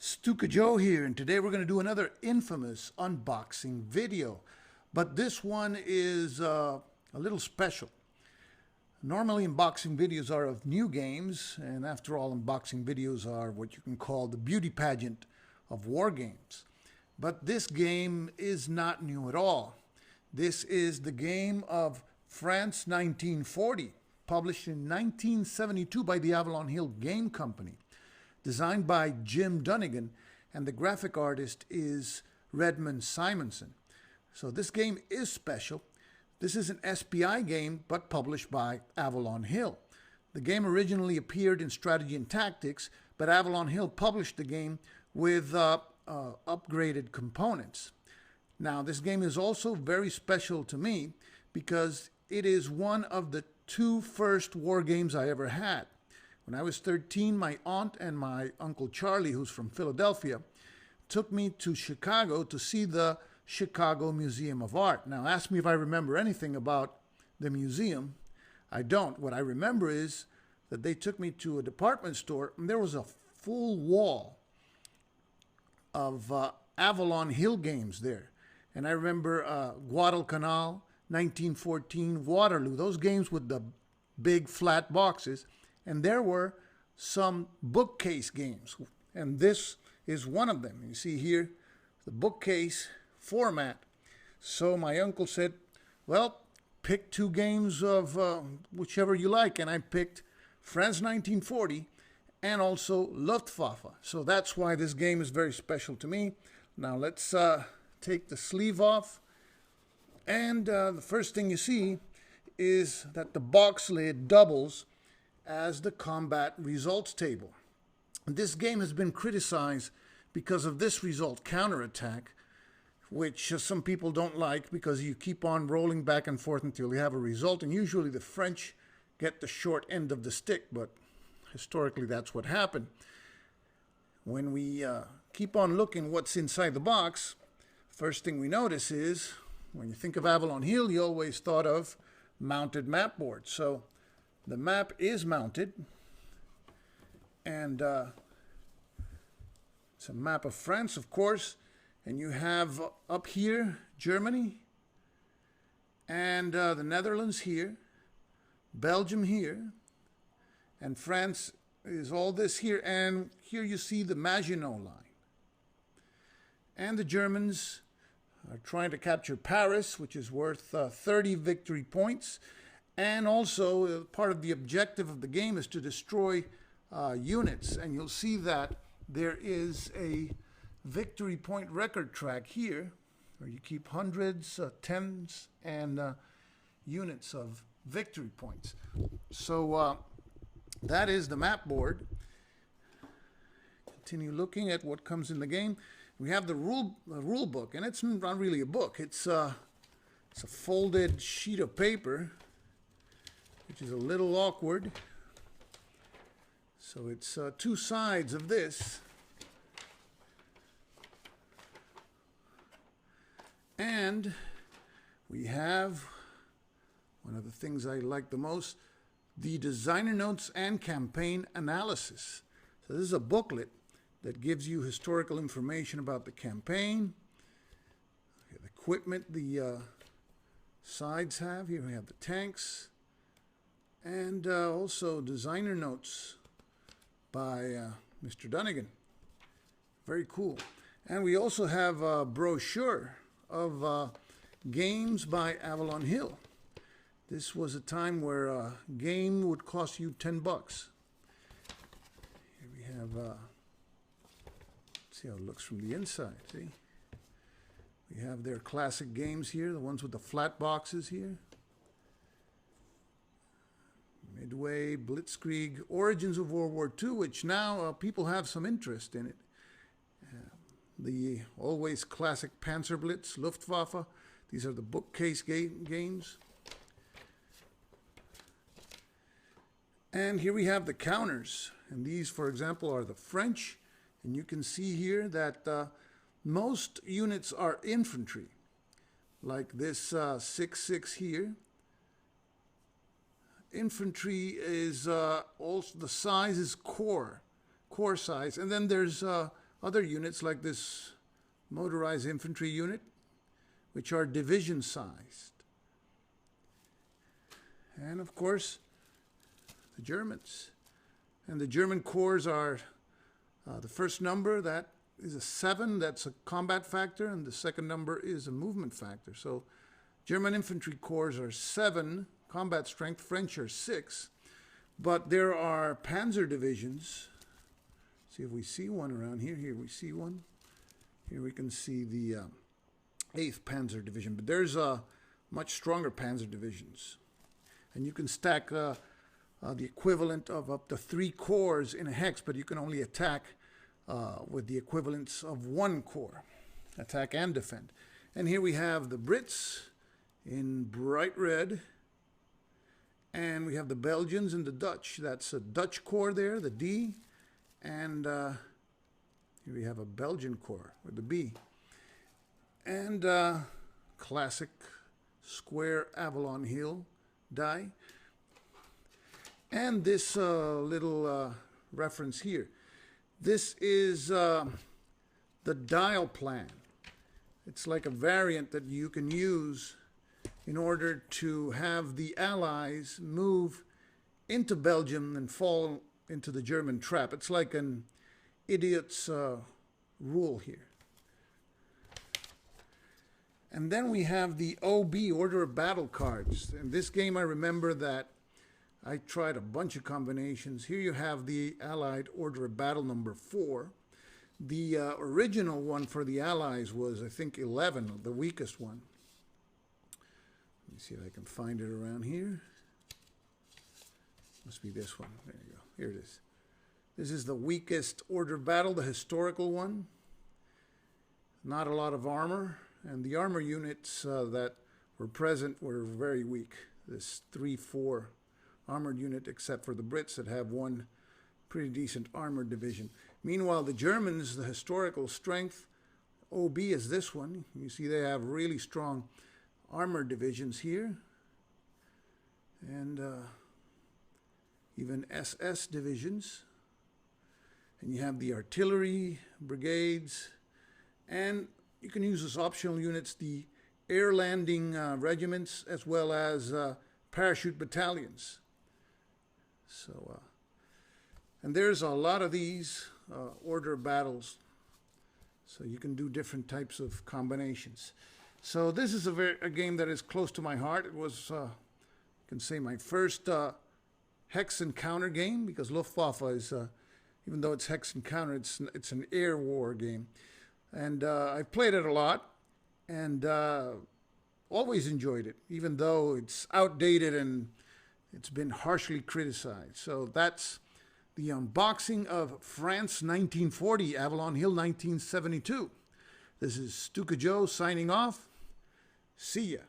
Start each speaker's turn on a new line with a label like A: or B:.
A: Stuka Joe here, and today we're going to do another infamous unboxing video. But this one is a little special. Normally unboxing videos are of new games, and after all, unboxing videos are what you can call the beauty pageant of war games. But this game is not new at all. This is the game of France 1940, published in 1972 by the Avalon Hill Game Company. Designed by Jim Dunnigan, and the graphic artist is Redmond Simonson. So this game is special. This is an SPI game, but published by Avalon Hill. The game originally appeared in Strategy and Tactics, but Avalon Hill published the game with upgraded components. Now, this game is also very special to me because it is one of the two first war games I ever had. When I was 13, my aunt and my Uncle Charlie, who's from Philadelphia, took me to Chicago to see the Chicago Museum of Art. Now, ask me if I remember anything about the museum. I don't. What I remember is that they took me to a department store, and there was a full wall of Avalon Hill games there. And I remember Guadalcanal, 1914, Waterloo, those games with the big flat boxes. And there were some bookcase games, and this is one of them. You see here, the bookcase format. So my uncle said, well, pick two games of whichever you like, and I picked France 1940 and also Luftwaffe. So that's why this game is very special to me. Now let's take the sleeve off, and the first thing you see is that the box lid doubles as the combat results table. This game has been criticized because of this result, counterattack, which some people don't like because you keep on rolling back and forth until you have a result, and usually the French get the short end of the stick, but historically that's what happened. When we keep on looking what's inside the box, first thing we notice is, when you think of Avalon Hill, you always thought of mounted map boards. So the map is mounted, and it's a map of France, of course, and you have up here Germany, and the Netherlands here, Belgium here, and France is all this here, and here you see the Maginot Line. And the Germans are trying to capture Paris, which is worth 30 victory points. And also, part of the objective of the game is to destroy units. And you'll see that there is a victory point record track here, where you keep hundreds, tens, and units of victory points. So that is the map board. Continue looking at what comes in the game. We have the rule book, and it's not really a book. It's a folded sheet of paper, which is a little awkward. So it's two sides of this. And we have one of the things I like the most, the designer notes and campaign analysis. So this is a booklet that gives you historical information about the campaign, the equipment the sides have. Here we have the tanks, and also designer notes by Mr. Dunnigan. Very cool. And we also have a brochure of games by Avalon Hill. This was a time where a game would cost you $10. Here we have, see how it looks from the inside, see? We have their classic games here, the ones with the flat boxes here. Midway, Blitzkrieg, Origins of World War II, which now people have some interest in it. The always classic Panzerblitz, Luftwaffe. These are the bookcase games. And here we have the counters. And these, for example, are the French. And you can see here that most units are infantry, like this 6.6 here. Infantry is also, the size is corps size, and then there's other units like this motorized infantry unit, which are division sized. And of course, the Germans. And the German corps are the first number, that is a 7, that's a combat factor, and the second number is a movement factor. So German infantry corps are 7 combat strength, French are 6. But there are panzer divisions. See if we see one around here. Here we see one. Here we can see the 8th Panzer Division. But there's much stronger panzer divisions. And you can stack the equivalent of up to 3 corps in a hex, but you can only attack with the equivalence of 1 corps. Attack and defend. And here we have the Brits in bright red. And we have the Belgians and the Dutch. That's a Dutch corps there, the D. And here we have a Belgian corps with the B. And classic square Avalon Hill die. And this little reference here. This is the dial plan. It's like a variant that you can use in order to have the Allies move into Belgium and fall into the German trap. It's like an idiot's rule here. And then we have the OB, Order of Battle cards. In this game, I remember that I tried a bunch of combinations. Here you have the Allied Order of Battle number 4. The original one for the Allies was, I think, 11, the weakest one. Let me see if I can find it around here. Must be this one. There you go. Here it is. This is the weakest order of battle, the historical one. Not a lot of armor, and the armor units that were present were very weak. This 3-4 armored unit, except for the Brits that have one pretty decent armored division. Meanwhile, the Germans, the historical strength, OB is this one. You see they have really strong armored divisions here, and even SS divisions. And you have the artillery brigades, and you can use as optional units the air landing regiments as well as parachute battalions. So, and there's a lot of these order of battles, so you can do different types of combinations. So this is a game that is close to my heart. It was, you can say, my first hex and counter game, because Luftwaffe is, even though it's hex and counter, it's an air war game. And I've played it a lot, and always enjoyed it, even though it's outdated and it's been harshly criticized. So that's the unboxing of France 1940, Avalon Hill 1972. This is Stuka Joe signing off. See ya.